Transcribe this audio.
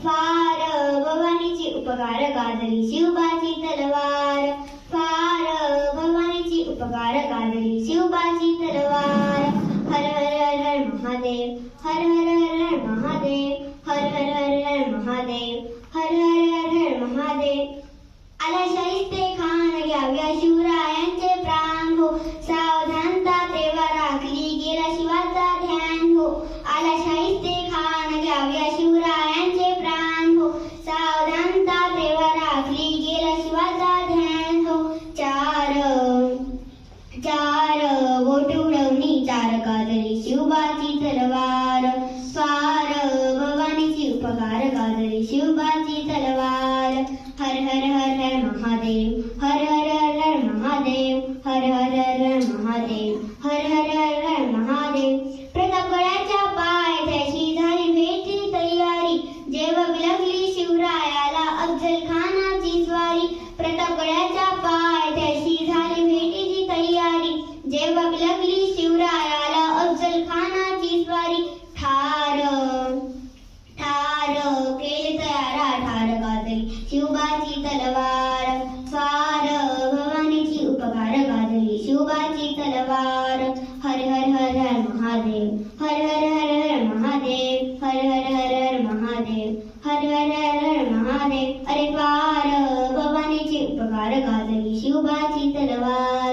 फार भवानीची उपकार गाजली शिवबाची तलवार. फार भवानीची उपकार गाजली शिवबाची तलवार. हर हर हर हर महादेव, हर हर हर हर महादेव, हर हर हर हर महादेव, हर हर हर हर महादेव. आला शाहिस्ते खान घ्याव्या शिवरायांचे प्राण हो, सावधानता तेव्हा राखली गेला शिवाचा ध्यान हो. आला शाहिस्ते खान घ्याव्या शिवरायांचे प्राण हो, सावधानता तेव्हा राखली गेला शिवाचा ध्यान हो. चार चार बोट उडवणी चार गाजली शिवबाची तलवार. फार भवानीची उपकार गाजली शिवबाची तलवार. हर हर हर हर महादेव, हर हर हर हर महादेव, हर हर हर हर महादेव, हर हर हर हर महादेव. प्रतापगडाच्या पायथ्याशी झाली भेटी तयारी, जेव्हा बिलगली शिवरायाला अफजल खानाची स्वारी. प्रतापगडाच्या पायथ्याशी झाली भेटीची तयारी, जेव्हा बिलगली शिवरायाला अफजल खानाची स्वारी. ठार ठार केले तयारा ठार गाजली शिवबाची तलवार. फार भवानीची उपकार गाजली शिवबाची तलवार. हर हर हर हर महादेव, हर हर हर हर महादेव, हर हर हर हर महादेव, हर हर हर हर महादेव. अरे फार भवानीची उपकार गाजली शिवबाची तलवार.